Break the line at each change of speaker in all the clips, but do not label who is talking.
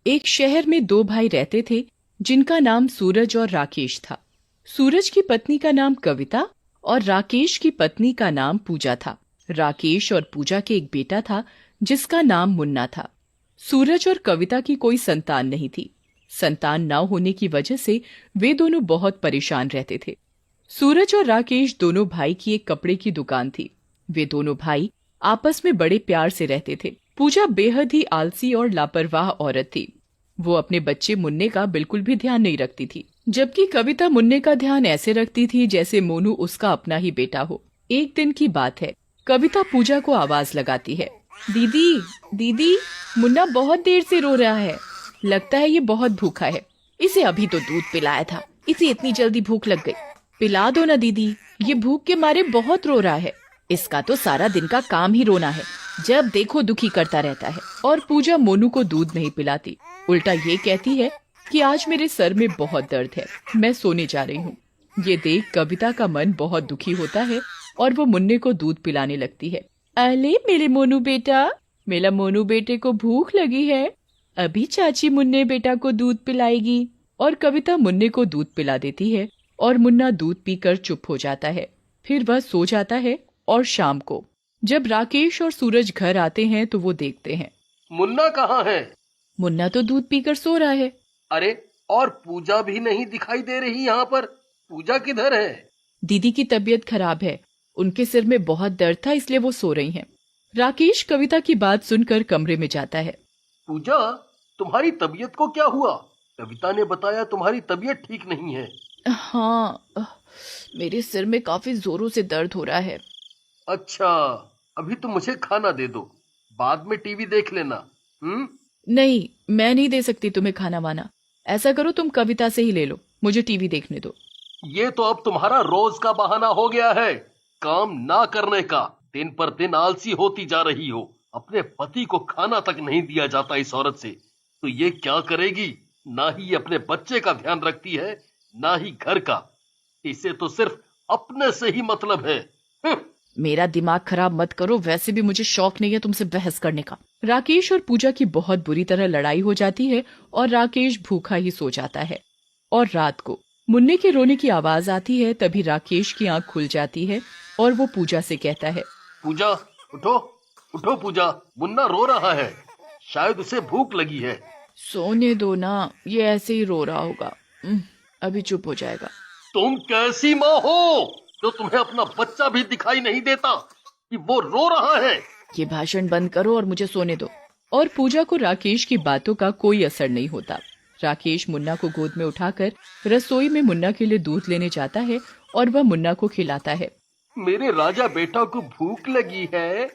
एक शहर में दो भाई रहते थे जिनका नाम सूरज और राकेश था। सूरज की पत्नी का नाम कविता और राकेश की पत्नी का नाम पूजा था। राकेश और पूजा के एक बेटा था जिसका नाम मुन्ना था। सूरज और कविता की कोई संतान नहीं थी। संतान न होने की वजह से वे दोनों बहुत परेशान रहते थे। सूरज और राकेश दोनों भाई की एक कपड़े की दुकान थी। वे दोनों भाई आपस में बड़े प्यार से रहते थे। पूजा बेहद ही आलसी और लापरवाह औरत थी। वो अपने बच्चे मुन्ने का बिल्कुल भी ध्यान नहीं रखती थी, जबकि कविता मुन्ने का ध्यान ऐसे रखती थी जैसे मोनू उसका अपना ही बेटा हो। एक दिन की बात है, कविता पूजा को आवाज लगाती है, दीदी दीदी, मुन्ना बहुत देर से रो रहा है। लगता है ये बहुत भूखा है। इसे अभी तो दूध पिलाया था, इसे इतनी जल्दी भूख लग गई। पिला दो ना दीदी, ये भूख के मारे बहुत रो रहा है। इसका तो सारा दिन का काम ही रोना है, जब देखो दुखी करता रहता है। और पूजा मोनू को दूध नहीं पिलाती, उल्टा ये कहती है कि आज मेरे सर में बहुत दर्द है, मैं सोने जा रही हूँ। ये देख कविता का मन बहुत दुखी होता है और वो मुन्ने को दूध पिलाने लगती है। अले मेरे मोनू बेटा, मेरा मोनू बेटे को भूख लगी है, अभी चाची मुन्ने बेटा को दूध पिलाएगी। और कविता मुन्ने को दूध पिला देती है और मुन्ना दूध पीकर चुप हो जाता है। फिर वह सो जाता है। और शाम को जब राकेश और सूरज घर आते हैं तो वो देखते हैं,
मुन्ना कहाँ है?
मुन्ना तो दूध पीकर सो रहा है।
अरे, और पूजा भी नहीं दिखाई दे रही यहाँ पर। पूजा किधर है?
दीदी की तबीयत खराब है, उनके सिर में बहुत दर्द था इसलिए वो सो रही हैं। राकेश कविता की बात सुनकर कमरे में जाता है।
पूजा, तुम्हारी तबीयत को क्या हुआ? कविता ने बताया तुम्हारी तबीयत ठीक नहीं है।
हाँ, मेरे सिर में काफी जोरों से दर्द हो रहा है।
अच्छा, अभी तो मुझे खाना दे दो, बाद में टीवी देख लेना।
नहीं, मैं नहीं दे सकती तुम्हें खाना वाना। ऐसा करो, तुम कविता से ही ले लो, मुझे टीवी देखने दो।
ये तो अब तुम्हारा रोज का बहाना हो गया है, काम ना करने का। दिन पर दिन आलसी होती जा रही हो। अपने पति को खाना तक नहीं दिया जाता इस औरत से, तो ये क्या करेगी? ना ही अपने बच्चे का ध्यान रखती है, ना ही घर का। इसे तो सिर्फ अपने से ही मतलब है।
मेरा दिमाग खराब मत करो, वैसे भी मुझे शौक नहीं है तुमसे बहस करने का। राकेश और पूजा की बहुत बुरी तरह लड़ाई हो जाती है और राकेश भूखा ही सो जाता है। और रात को मुन्ने के रोने की आवाज आती है। तभी राकेश की आंख खुल जाती है और वो पूजा से कहता है,
पूजा, उठो उठो पूजा, मुन्ना रो रहा है, शायद उसे भूख लगी है।
सोने दो ना, ये ऐसे ही रो रहा होगा, अभी चुप हो जाएगा।
तुम कैसी माँ हो जो तुम्हें अपना बच्चा भी दिखाई नहीं देता कि वो रो रहा है?
ये भाषण बंद करो और मुझे सोने दो। और पूजा को राकेश की बातों का कोई असर नहीं होता। राकेश मुन्ना को गोद में उठाकर रसोई में मुन्ना के लिए दूध लेने जाता है और वह मुन्ना को खिलाता है।
मेरे राजा बेटा को भूख लगी है।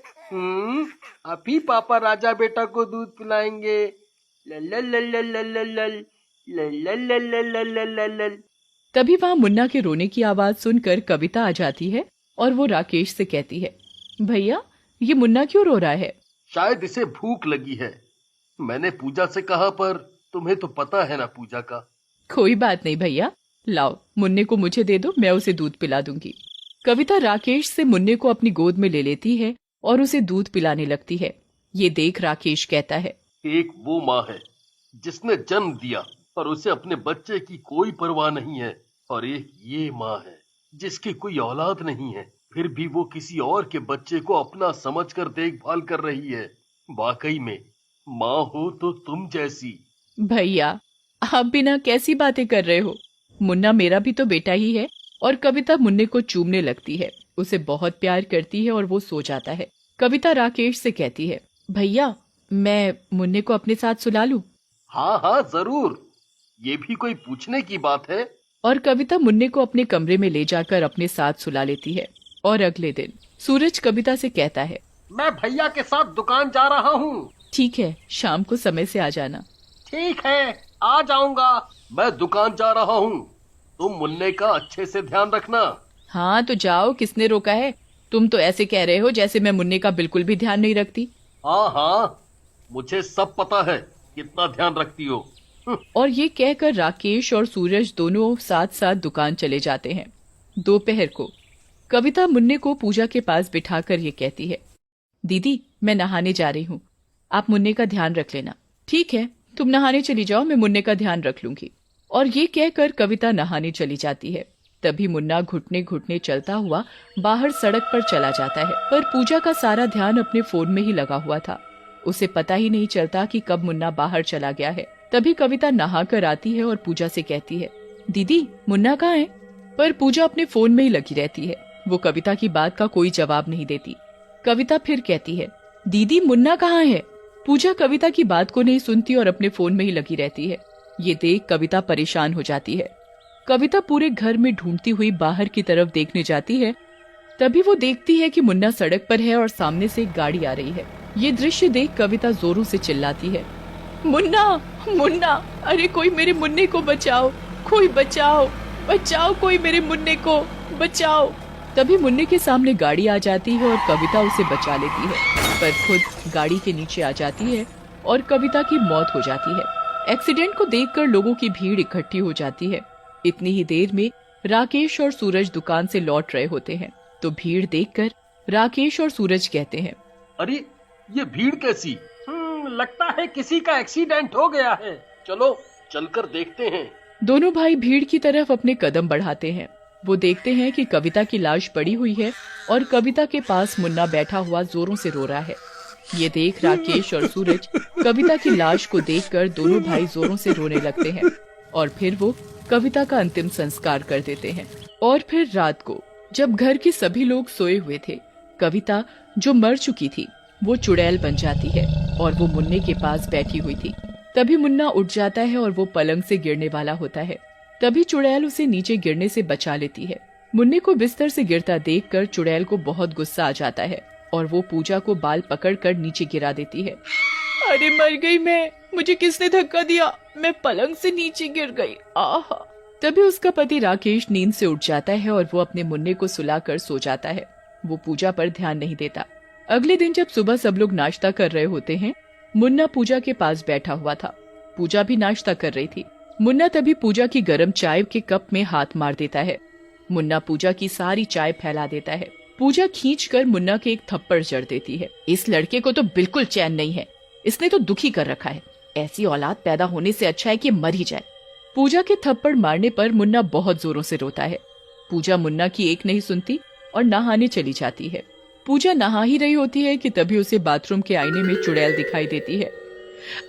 अभी पापा राजा बेटा को दूध पिलाएंगे।
तभी वहाँ मुन्ना के रोने की आवाज सुनकर कविता आ जाती है और वो राकेश से कहती है, भैया ये मुन्ना क्यों रो रहा है?
शायद इसे भूख लगी है। मैंने पूजा से कहा, पर तुम्हें तो पता है ना पूजा का।
कोई बात नहीं भैया, लाओ मुन्ने को मुझे दे दो, मैं उसे दूध पिला दूंगी। कविता राकेश से मुन्ने को अपनी गोद में ले लेती है और उसे दूध पिलाने लगती है। ये देख राकेश कहता है,
एक वो माँ है जिसने जन्म दिया पर उसे अपने बच्चे की कोई परवाह नहीं है, और एक ये माँ है जिसकी कोई औलाद नहीं है, फिर भी वो किसी और के बच्चे को अपना समझकर देखभाल कर रही है। वाकई में माँ हो तो तुम जैसी।
भैया आप बिना कैसी बातें कर रहे हो? मुन्ना मेरा भी तो बेटा ही है। और कविता मुन्ने को चूमने लगती है, उसे बहुत प्यार करती है और वो सो जाता है। कविता राकेश से कहती है, भैया मैं मुन्ने को अपने साथ सुला लूं?
हाँ हाँ जरूर, ये भी कोई पूछने की बात है।
और कविता मुन्ने को अपने कमरे में ले जाकर अपने साथ सुला लेती है। और अगले दिन सूरज कविता से कहता है,
मैं भैया के साथ दुकान जा रहा हूँ।
ठीक है, शाम को समय से आ जाना।
ठीक है, आ जाऊंगा। मैं दुकान जा रहा हूँ, तुम मुन्ने का अच्छे से ध्यान रखना।
हाँ तो जाओ, किसने रोका है? तुम तो ऐसे कह रहे हो जैसे मैं मुन्ने का बिल्कुल भी ध्यान नहीं रखती।
हाँ हाँ, मुझे सब पता है कितना ध्यान रखती हो।
और ये कहकर राकेश और सूरज दोनों साथ साथ दुकान चले जाते हैं। दोपहर को कविता मुन्ने को पूजा के पास बिठाकर ये कहती है, दीदी मैं नहाने जा रही हूँ, आप मुन्ने का ध्यान रख लेना। ठीक है, तुम नहाने चली जाओ, मैं मुन्ने का ध्यान रख लूंगी। और ये कहकर कविता नहाने चली जाती है। तभी मुन्ना घुटने घुटने चलता हुआ बाहर सड़क पर चला जाता है, पर पूजा का सारा ध्यान अपने फोन में ही लगा हुआ था। उसे पता ही नहीं चलता कि कब मुन्ना बाहर चला गया है। तभी कविता नहा कर आती है और पूजा से कहती है, दीदी मुन्ना कहाँ है? पर पूजा अपने फोन में ही लगी रहती है। वो कविता की बात का कोई जवाब नहीं देती। कविता फिर कहती है, दीदी मुन्ना कहाँ है? पूजा कविता की बात को नहीं सुनती और अपने फोन में ही लगी रहती है। ये देख कविता परेशान हो जाती है। कविता पूरे घर में ढूंढती हुई बाहर की तरफ देखने जाती है। तभी वो देखती है कि मुन्ना सड़क पर है और सामने से एक गाड़ी आ रही है। ये दृश्य देख कविता जोरों से चिल्लाती है, मुन्ना मुन्ना, अरे कोई मेरे मुन्ने को बचाओ, कोई बचाओ बचाओ, कोई मेरे मुन्ने को बचाओ। तभी मुन्ने के सामने गाड़ी आ जाती है और कविता उसे बचा लेती है, पर खुद गाड़ी के नीचे आ जाती है और कविता की मौत हो जाती है। एक्सीडेंट को देखकर लोगों की भीड़ इकट्ठी हो जाती है। इतनी ही देर में राकेश और सूरज दुकान से लौट रहे होते हैं, तो भीड़ देखकर राकेश और सूरज कहते हैं,
अरे ये भीड़ कैसी? लगता है किसी का एक्सीडेंट हो गया है, चलो चलकर देखते हैं।
दोनों भाई भीड़ की तरफ अपने कदम बढ़ाते हैं। वो देखते हैं कि कविता की लाश पड़ी हुई है और कविता के पास मुन्ना बैठा हुआ जोरों से रो रहा है। ये देख राकेश और सूरज कविता की लाश को देखकर दोनों भाई जोरों से रोने लगते हैं और फिर वो कविता का अंतिम संस्कार कर देते हैं। और फिर रात को जब घर के सभी लोग सोए हुए थे, कविता जो मर चुकी थी वो चुड़ैल बन जाती है और वो मुन्ने के पास बैठी हुई थी। तभी मुन्ना उठ जाता है और वो पलंग से गिरने वाला होता है। तभी चुड़ैल उसे नीचे गिरने से बचा लेती है। मुन्ने को बिस्तर से गिरता देखकर चुड़ैल को बहुत गुस्सा आ जाता है और वो पूजा को बाल पकड़कर नीचे गिरा देती है। अरे मर गई मैं, मुझे किसने धक्का दिया? मैं पलंग से नीचे गिर गई। आहा। तभी उसका पति राकेश नींद से उठ जाता है और वो अपने मुन्ने को सुलाकर सो जाता है। वो पूजा पर ध्यान नहीं देता। अगले दिन जब सुबह सब लोग नाश्ता कर रहे होते हैं, मुन्ना पूजा के पास बैठा हुआ था। पूजा भी नाश्ता कर रही थी। मुन्ना तभी पूजा की गर्म चाय के कप में हाथ मार देता है। मुन्ना पूजा की सारी चाय फैला देता है। पूजा खींचकर मुन्ना के एक थप्पड़ जड़ देती है। इस लड़के को तो बिल्कुल चैन नहीं है, इसने तो दुखी कर रखा है। ऐसी औलाद पैदा होने से अच्छा है कि मर ही जाए। पूजा के थप्पड़ मारने पर मुन्ना बहुत जोरों से रोता है। पूजा मुन्ना की एक नहीं सुनती और नहाने चली जाती है। पूजा नहा ही रही होती है कि तभी उसे बाथरूम के आईने में चुड़ैल दिखाई देती है।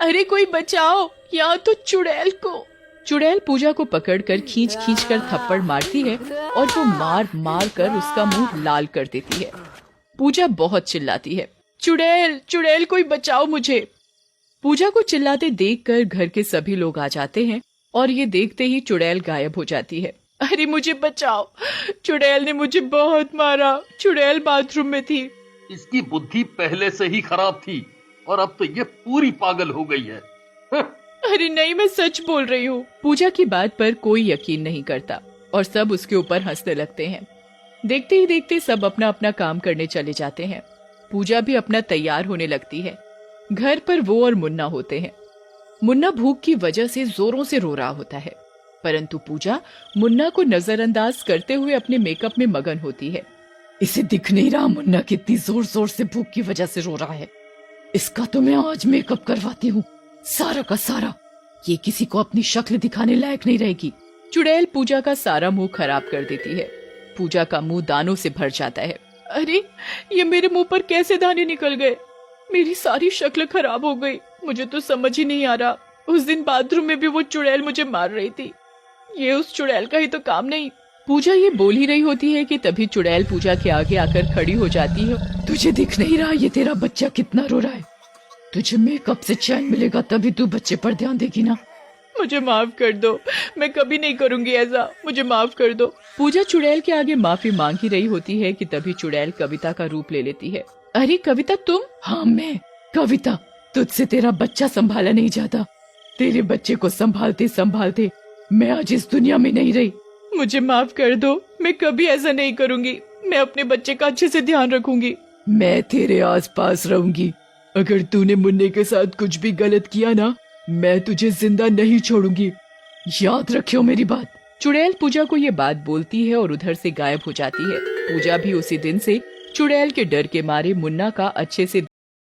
अरे कोई बचाओ, यहाँ तो चुड़ैल को। चुड़ैल पूजा को पकड़कर खींच खींच कर थप्पड़ मारती है और वो मार मार कर उसका मुंह लाल कर देती है। पूजा बहुत चिल्लाती है, चुड़ैल चुड़ैल कोई बचाओ मुझे। पूजा को चिल्लाते देखकर घर के सभी लोग आ जाते हैं और ये देखते ही चुड़ैल गायब हो जाती है। अरे मुझे बचाओ, चुड़ैल ने मुझे बहुत मारा, चुड़ैल बाथरूम में थी।
इसकी बुद्धि पहले से ही खराब थी और अब तो ये पूरी पागल हो गई है।
अरे नहीं, मैं सच बोल रही हूँ। पूजा की बात पर कोई यकीन नहीं करता और सब उसके ऊपर हंसने लगते हैं। देखते ही देखते सब अपना अपना काम करने चले जाते हैं। पूजा भी अपना तैयार होने लगती है। घर पर वो और मुन्ना होते हैं। मुन्ना भूख की वजह से जोरों से रो रहा होता है, परंतु पूजा मुन्ना को नजरअंदाज करते हुए अपने मेकअप में मगन होती है। इसे दिख नहीं रहा मुन्ना कितनी जोर जोर से भूख की वजह से रो रहा है। इसका तो मैं आज मेकअप करवाती हूँ, सारा का सारा। ये किसी को अपनी शक्ल दिखाने लायक नहीं रहेगी। चुड़ैल पूजा का सारा मुंह खराब कर देती है। पूजा का मुंह दानों से भर जाता है। अरे ये मेरे मुंह पर कैसे दाने निकल गए? मेरी सारी शक्ल खराब हो गई। मुझे तो समझ ही नहीं आ रहा। उस दिन बाथरूम में भी वो चुड़ैल मुझे मार रही थी। ये उस चुड़ैल का ही तो काम नहीं। पूजा ये बोल ही रही होती है कि तभी चुड़ैल पूजा के आगे आकर खड़ी हो जाती है। तुझे दिख नहीं रहा ये तेरा बच्चा कितना रो रहा है? तुझे मेकअप से चैन मिलेगा तभी तू बच्चे पर ध्यान देगी ना। मुझे माफ कर दो, मैं कभी नहीं करूंगी ऐसा, मुझे माफ कर दो। पूजा चुड़ैल के आगे माफी मांग ही रही होती है कि तभी चुड़ैल कविता का रूप ले लेती है। अरे कविता तुम? हाँ मैं कविता। तुझसे तेरा बच्चा संभाला नहीं जाता। तेरे बच्चे को संभालते संभालते मैं आज इस दुनिया में नहीं रही। मुझे माफ कर दो, मैं कभी ऐसा नहीं करूंगी। मैं अपने बच्चे का अच्छे से ध्यान रखूंगी। मैं तेरे आसपास रहूंगी। अगर तूने मुन्ने के साथ कुछ भी गलत किया ना, मैं तुझे जिंदा नहीं छोड़ूंगी। याद रखियो मेरी बात। चुड़ैल पूजा को ये बात बोलती है और उधर से गायब हो जाती है। पूजा भी उसी दिन से चुड़ैल के डर के मारे मुन्ना का अच्छे से